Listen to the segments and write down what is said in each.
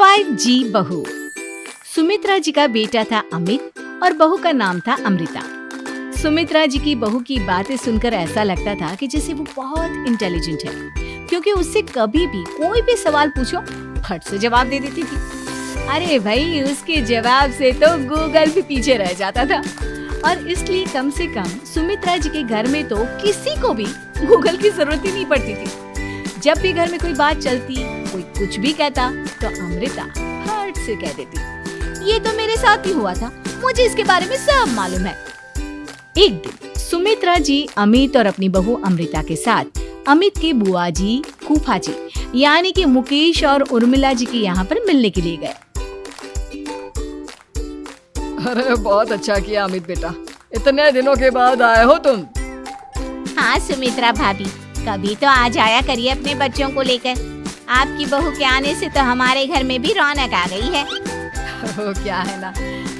5G बहू। सुमित्रा जी का बेटा था अमित और बहू का नाम था अमृता। सुमित्रा जी की बहू की बातें सुनकर ऐसा लगता था कि जैसे वो बहुत इंटेलिजेंट है, क्योंकि उससे कभी भी कोई भी सवाल पूछो फट से जवाब दे देती थी। अरे भाई, उसके जवाब से तो गूगल भी पीछे रह जाता था। और इसलिए कम से कम सुमित्रा जी के घर में तो किसी को भी गूगल की जरूरत ही नहीं पड़ती थी। जब भी घर में कोई बात चलती, कोई कुछ भी कहता, तो अमृता फट से कह देती, ये तो मेरे साथ ही हुआ था, मुझे इसके बारे में सब मालूम है। एक दिन सुमित्रा जी अमित और अपनी बहू अमृता के साथ अमित के बुआ जी, फूफा जी यानी कि मुकेश और उर्मिला जी के यहाँ पर मिलने के लिए गए। अरे बहुत अच्छा किया अमित बेटा, इतने दिनों के बाद आए हो तुम। हाँ सुमित्रा भाभी, कभी तो आ जाया करिए अपने बच्चों को लेकर। आपकी बहू के आने से तो हमारे घर में भी रौनक आ गई है। वो क्या है ना,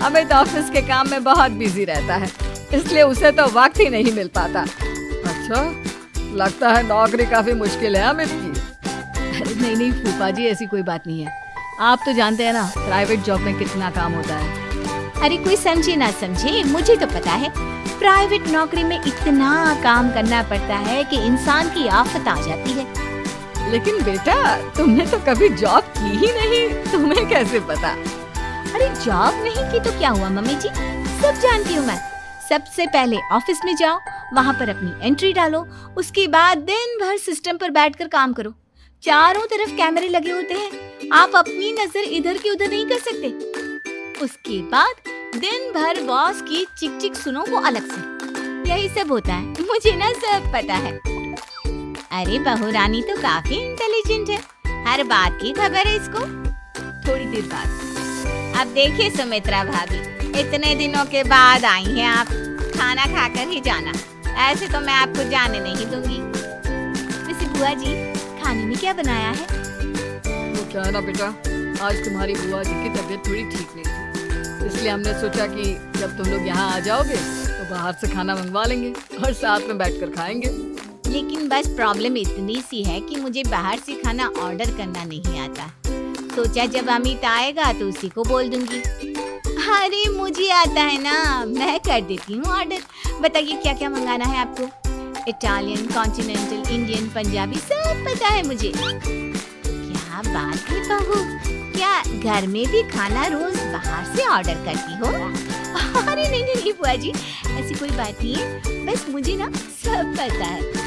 अमित ऑफिस के काम में बहुत बिजी रहता है, इसलिए उसे तो वक्त ही नहीं मिल पाता। अच्छा, लगता है नौकरी काफी मुश्किल है अमित की। अरे नहीं फूफा जी, ऐसी कोई बात नहीं है। आप तो जानते हैं ना प्राइवेट जॉब में कितना काम होता है। अरे कोई समझे ना समझे, मुझे तो पता है प्राइवेट नौकरी में इतना काम करना पड़ता है कि इंसान की आफत आ जाती है। लेकिन बेटा, तुमने तो कभी जॉब की ही नहीं, तुम्हें कैसे पता? अरे जॉब नहीं की तो क्या हुआ मम्मी जी, सब जानती हूँ मैं। सबसे पहले ऑफिस में जाओ, वहाँ पर अपनी एंट्री डालो, उसके बाद दिन भर सिस्टम पर बैठकर काम करो। चारों तरफ कैमरे लगे होते हैं, आप अपनी नजर इधर की उधर नहीं कर सकते। उसके बाद दिन भर बॉस की चिक चिक सुनो वो अलग से। यही सब होता है, मुझे ना सब पता है। अरे बहू रानी तो काफी इंटेलिजेंट है, हर बात की खबर है इसको। थोड़ी देर बाद अब देखिए सुमित्रा भाभी, इतने दिनों के बाद आई हैं आप, खाना खाकर ही जाना, ऐसे तो मैं आपको जाने नहीं दूंगी। वैसे बुआ जी, खाने में क्या बनाया है? वो क्या है ना बेटा, आज तुम्हारी बुआ जी की तबीयत थोड़ी ठीक नहीं थी, इसलिए हमने सोचा कि जब तुम लोग यहाँ आ जाओगे तो बाहर से खाना मंगवा लेंगे और साथ में बैठकर खाएंगे। लेकिन बस प्रॉब्लम इतनी सी है कि मुझे बाहर से खाना ऑर्डर करना नहीं आता। सोचा जब अमित आएगा तो उसी को बोल दूंगी। अरे मुझे आता है ना, मैं कर देती हूँ ऑर्डर। बताइए क्या क्या मंगाना है आपको? इटालियन, कॉन्टिनेंटल, इंडियन, पंजाबी सब पता है मुझे। क्या बात है बहू, क्या घर में भी खाना रोज बाहर से ऑर्डर करती हो? अरे नहीं बुआ जी, ऐसी कोई बात नहीं है, बस मुझे ना सब पता है।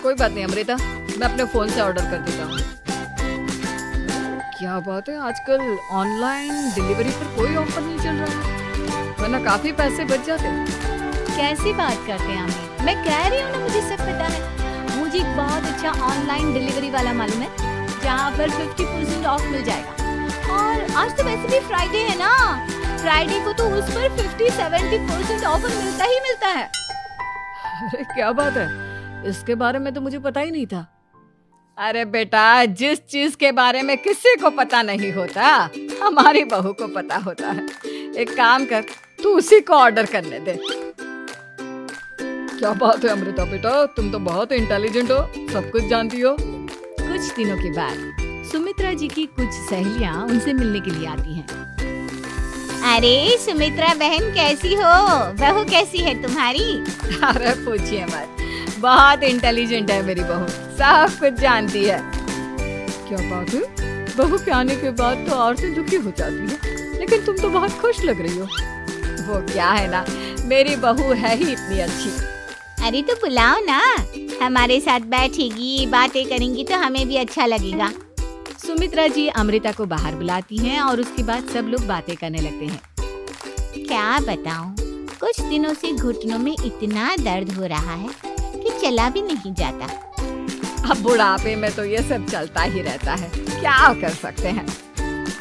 कोई बात नहीं अमृता, मैं अपने फोन से ऑर्डर कर देता हूँ। क्या बात है, आजकल ऑनलाइन डिलीवरी पर कोई ऑफर नहीं चल रहा है, वरना काफी पैसे बच जाते हैं। कैसी बात करते हैं अमित, मैं कह रही हूँ ना मुझे सब पता है। मुझे एक बहुत अच्छा ऑनलाइन डिलीवरी वाला मालूम है, जहाँ पर 50% ऑफ मिल जाएगा। और आज तो वैसे भी फ्राइडे है ना, फ्राइडे को तो उस पर 50-70% ऑफर मिलता ही मिलता है। अरे क्या बात है, इसके बारे में तो मुझे पता ही नहीं था। अरे बेटा, जिस चीज के बारे में किसी को पता नहीं होता, हमारी बहू को पता होता है। एक काम कर, तू उसी को ऑर्डर करने दे। क्या बात है अमृता बेटा, तुम तो बहुत इंटेलिजेंट हो, सब कुछ जानती हो। कुछ दिनों के बाद सुमित्रा जी की कुछ सहेलियां उनसे मिलने के लिए आती हैं। अरे सुमित्रा बहन कैसी हो, बहू कैसी है तुम्हारी? अरे पूछिए मत, बहुत इंटेलिजेंट है मेरी बहू, सब कुछ जानती है। क्या बात है, बहू के आने के बाद तो और से दुखी हो जाती है, लेकिन तुम तो बहुत खुश लग रही हो। वो क्या है ना, मेरी बहू है ही इतनी अच्छी। अरे तो बुलाओ ना, हमारे साथ बैठेगी, बातें करेंगी तो हमें भी अच्छा लगेगा। सुमित्रा जी अमृता को बाहर बुलाती हैं और उसके बाद सब लोग बातें करने लगते हैं। क्या बताऊं, कुछ दिनों से घुटनों में इतना दर्द हो रहा है कि चला भी नहीं जाता। अब बुढ़ापे में तो ये सब चलता ही रहता है, क्या कर सकते हैं।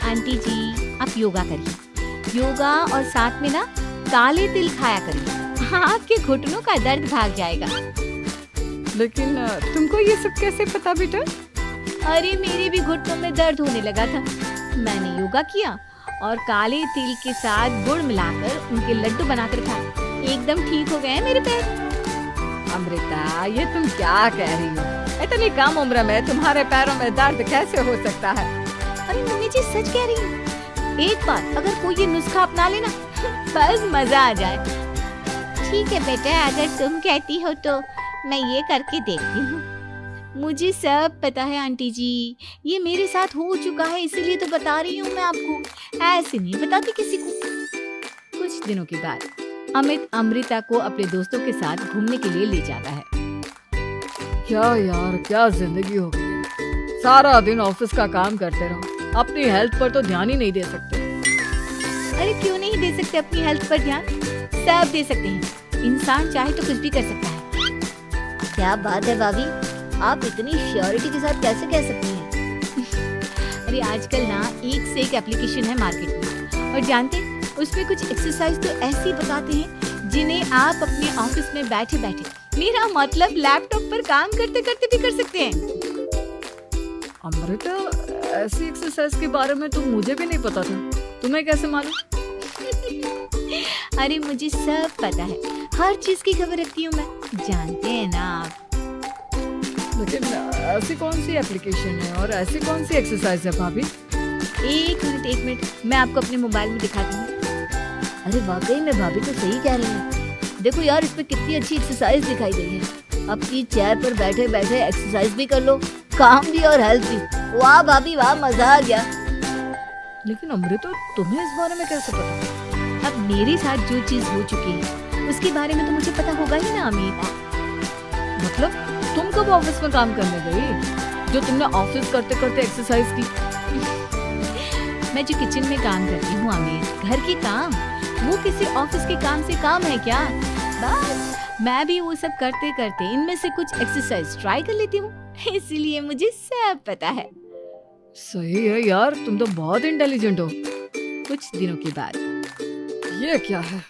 आंटी जी, आप योगा करिए, योगा और साथ में ना काले तिल खाया करिए, आपके घुटनों का दर्द भाग जाएगा। लेकिन तुमको ये सब कैसे पता बेटा? अरे मेरे भी घुटनों में दर्द होने लगा था, मैंने योगा किया और काले तिल के साथ गुड़ मिलाकर उनके लड्डू बनाकर खाए, एकदम ठीक हो गए मेरे पैर। अमृता, ये तुम क्या कह रही हो? इतनी कम उम्र में तुम्हारे पैरों में दर्द कैसे हो सकता है? अरे मम्मी जी सच कह रही हूँ। एक बार अगर कोई ये नुस्खा अपना लेना बस मजा आ जाए। ठीक है बेटा, अगर तुम कहती हो तो मैं ये करके देखती हूँ। मुझे सब पता है आंटी जी, ये मेरे साथ हो चुका है, इसीलिए तो बता रही हूँ मैं आपको, ऐसे नहीं बताती किसी को। कुछ दिनों के बाद अमित अमृता को अपने दोस्तों के साथ घूमने के लिए ले जाता है। क्या यार, क्या जिंदगी हो गई। सारा दिन ऑफिस का काम करते रहो, अपनी हेल्थ पर तो ध्यान ही नहीं दे सकते। अरे क्यों नहीं दे सकते अपनी हेल्थ पर ध्यान? सब दे सकते हैं, इंसान चाहे तो कुछ भी कर सकता है। क्या बात है भाभी, आप इतनी श्योरिटी के साथ कैसे कह सकती हैं? अरे आजकल ना एक से एक एप्लीकेशन है मार्केट में, और जानते हैं उसमें कुछ एक्सरसाइज तो ऐसी बताते हैं जिन्हें आप अपने ऑफिस में बैठे बैठे, मेरा मतलब लैपटॉप पर काम करते करते भी कर सकते हैं। अमृता, ऐसी एक्सरसाइज के बारे में तो मुझे भी नहीं पता था, तुम्हें कैसे मालूम? अरे मुझे सब पता है, हर चीज की खबर रखती हूँ मैं, जानते हैं ना आप। लेकिन ऐसी कौन सी एप्लीकेशन है और ऐसी कौन सी एक्सरसाइज है भाभी? एक मिनट, मैं आपको अपने मोबाइल में दिखाती हूँ। अरे वाकई में भाभी तो सही कह रही हैं। देखो यार, इसमें कितनी अच्छी एक्सरसाइज दिखाई गई है। अपनी चेयर पर बैठे बैठे एक्सरसाइज भी कर लो, काम भी और हेल्थ भी। वाह भाभी वाह, मजा आ गया। लेकिन अमृता, तुम्हें इस बारे में कैसे पता? अब मेरे साथ जो चीज हो चुकी है उसके बारे में तो मुझे पता होगा ही ना अमित। मतलब तुम कब ऑफिस में काम करने गई जो तुमने ऑफिस करते करते एक्सरसाइज की? मैं जो किचन में काम करती हूँ अमित, घर के काम, वो किसी ऑफिस के काम से काम है क्या? बस मैं भी वो सब करते करते इनमें से कुछ एक्सरसाइज ट्राई कर लेती हूँ, इसीलिए मुझे सब पता है। सही है यार, तुम तो बहुत इंटेलिजेंट हो। कुछ दिनों के बाद ये क्या है?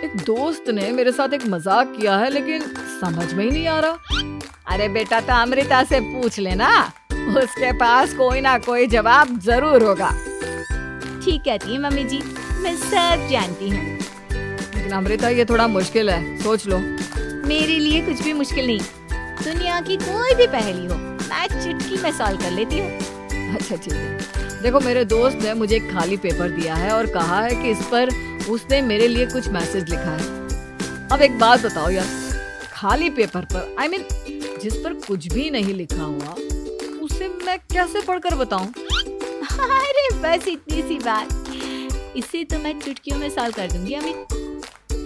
एक दोस्त ने मेरे साथ एक मजाक किया है, लेकिन समझ में ही नहीं आ रहा। अरे बेटा, तो अमृता से पूछ लेना, उसके पास कोई ना कोई जवाब जरूर होगा। ठीक कहती है मम्मी जी, मैं सब जानती हूँ। लेकिन अमृता, ये थोड़ा मुश्किल है, सोच लो। मेरे लिए कुछ भी मुश्किल नहीं, दुनिया की कोई भी पहेली हो मैं चुटकी में सॉल्व कर लेती हूँ। अच्छा ठीक है, देखो मेरे दोस्त ने मुझे एक खाली पेपर दिया है और कहा है कि इस पर उसने मेरे लिए कुछ मैसेज लिखा है। अब एक बात बताओ यार, खाली पेपर पर, I mean, जिस पर कुछ भी नहीं लिखा हुआ, उसे मैं कैसे पढ़कर बताऊं? अरे बस इतनी सी बात, इसे तो मैं चुटकियों में सॉल्व कर दूंगी अमित।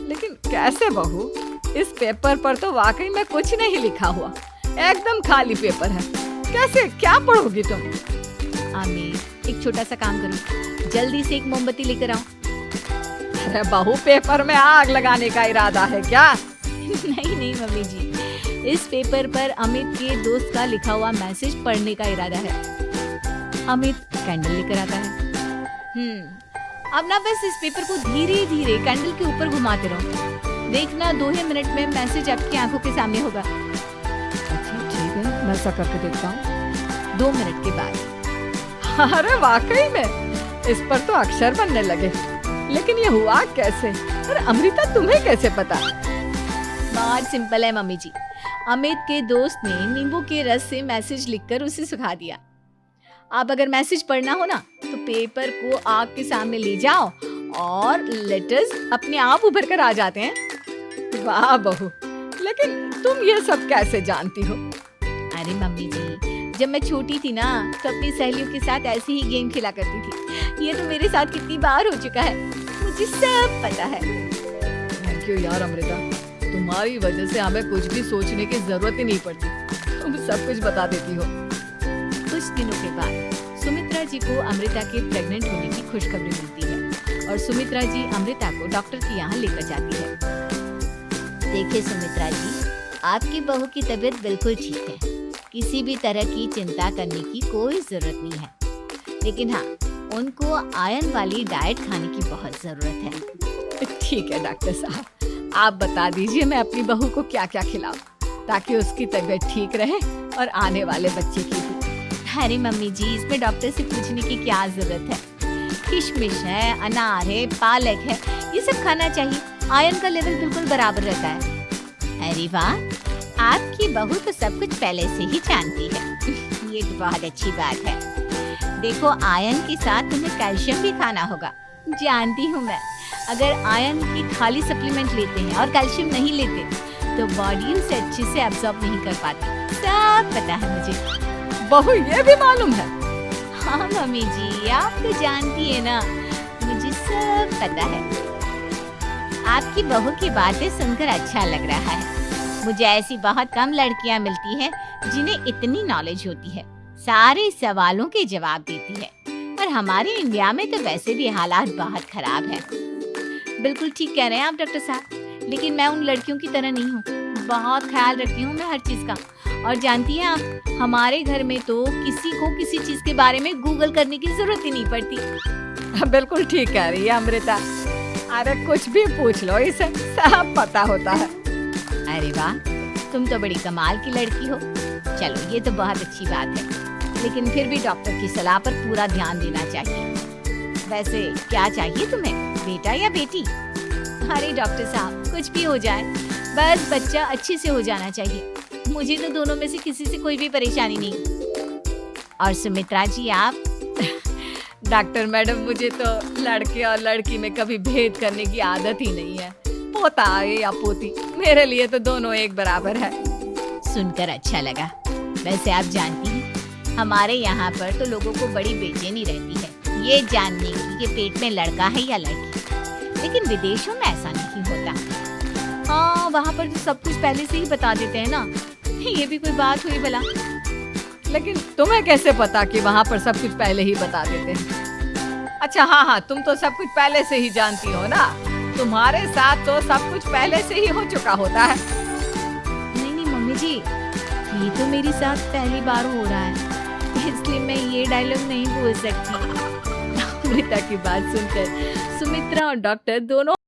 लेकिन कैसे बहू? इस पेपर पर तो वाकई में कुछ नहीं लिखा हुआ, एकदम खाली पेपर है, कैसे, क्या पढ़ोगी तुम? अमित, एक छोटा सा काम करो, जल्दी से एक मोमबत्ती लेकर आओ। अरे बहू, पेपर में आग लगाने का इरादा है क्या? नहीं मम्मी जी, इस पेपर पर अमित के दोस्त का लिखा हुआ मैसेज पढ़ने का इरादा है। अमित कैंडल लेकर आता है। अब ना बस इस पेपर को धीरे धीरे कैंडल के ऊपर घुमाते रहो, देखना 2 ही मिनट में मैसेज आपकी आंखों के सामने होगा। अच्छा ठीक है, मैं ऐसा करके देखता हूँ। 2 मिनट के बाद, अरे वाकई में इस पर तो अक्षर बनने लगे, लेकिन ये हुआ कैसे? अरे अमृता, तुम्हें कैसे पता? बहुत सिंपल है मम्मी जी, अमित के दोस्त ने नींबू के रस से मैसेज लिखकर उसे सुखा दिया। आप अगर मैसेज पढ़ना हो ना, तो पेपर को आग के सामने ले जाओ और लेटर्स अपने आप उभर कर आ जाते हैं। वाह बहू, लेकिन तुम ये सब कैसे जानती हो? अरे मम्मी जी, जब मैं छोटी थी ना, तो अपनी सहेलियों के साथ ऐसे ही गेम खेला करती थी। ये तो मेरे साथ कितनी बार हो चुका है, मुझे सब पता है। थैंक यू यार अमृता, तुम्हारी वजह से हमें कुछ भी सोचने की जरूरत ही नहीं पड़ती, तुम सब कुछ बता देती हो। कुछ दिनों के बाद सुमित्रा जी को अमृता के प्रेग्नेंट होने की खुशखबरी मिलती है और सुमित्रा जी अमृता को डॉक्टर के यहाँ लेकर जाती है। देखिए सुमित्रा जी, आपकी बहू की तबीयत बिल्कुल ठीक है, किसी भी तरह की चिंता करने की कोई जरूरत नहीं है। लेकिन हाँ, उनको आयरन वाली डाइट खाने की बहुत जरूरत है। ठीक है डॉक्टर साहब, आप बता दीजिए मैं अपनी बहू को क्या क्या खिलाऊं ताकि उसकी तबीयत ठीक रहे और आने वाले बच्चे की भी। अरे मम्मी जी, इसमें डॉक्टर से पूछने की क्या जरूरत है? किशमिश है, अनार है, पालक है, ये सब खाना चाहिए, आयरन का लेवल बिल्कुल बराबर रहता है। अरे वाह, आपकी बहू तो सब कुछ पहले से ही जानती है। ये तो बहुत अच्छी बात है। देखो आयरन के साथ तुम्हें कैल्शियम भी खाना होगा। जानती हूँ मैं, अगर आयरन की खाली सप्लीमेंट लेते हैं और कैल्शियम नहीं लेते तो बॉडी उसे अच्छे से एब्जॉर्ब नहीं कर पाती। सब पता है मुझे। बहू ये भी मालूम है? हाँ मम्मी जी, आप तो जानती है ना, मुझे सब पता है। आपकी बहू की बातें सुनकर अच्छा लग रहा है। मुझे ऐसी बहुत कम लड़कियां मिलती हैं जिन्हें इतनी नॉलेज होती है, सारे सवालों के जवाब देती है। और हमारे इंडिया में तो वैसे भी हालात बहुत खराब है। बिल्कुल ठीक कह रहे हैं आप डॉक्टर साहब, लेकिन मैं उन लड़कियों की तरह नहीं हूँ। बहुत ख्याल रखती हूँ मैं हर चीज का। और जानती हैं आप, हमारे घर में तो किसी को किसी चीज के बारे में गूगल करने की जरूरत ही नहीं पड़ती। बिल्कुल ठीक कह रही है अमृता। अरे कुछ भी पूछ लो, इसे सब पता होता है। अरे वाह, तुम तो बड़ी कमाल की लड़की हो। चलो ये तो बहुत अच्छी बात है, लेकिन फिर भी डॉक्टर की सलाह पर पूरा ध्यान देना चाहिए। वैसे क्या चाहिए तुम्हें, बेटा या बेटी? अरे डॉक्टर साहब, कुछ भी हो जाए, बस बच्चा अच्छे से हो जाना चाहिए। मुझे तो दोनों में से किसी से कोई भी परेशानी नहीं। और सुमित्रा जी आप? डॉक्टर मैडम, मुझे तो लड़के और लड़की में कभी भेद करने की आदत ही नहीं है। पोता आए या पोती, मेरे लिए तो दोनों एक बराबर है। सुनकर अच्छा लगा। वैसे आप जानती हैं, हमारे यहाँ पर तो लोगों को बड़ी बेचैनी रहती है ये जानने की कि पेट में लड़का है या लड़की। लेकिन विदेशों में ऐसा नहीं होता। हाँ, वहाँ पर तो सब कुछ पहले से ही बता देते हैं ना। ये भी कोई बात हुई भला? लेकिन तुम्हें कैसे पता कि वहाँ पर सब कुछ पहले ही बता देते हैं? अच्छा हाँ, तुम तो सब कुछ पहले से ही जानती हो ना। तुम्हारे साथ तो सब कुछ पहले से ही हो चुका होता है। नहीं मम्मी जी, ये तो मेरे साथ पहली बार हो रहा है, इसलिए मैं ये डायलॉग नहीं बोल सकती। अमृता की बात सुनकर सुमित्रा और डॉक्टर दोनों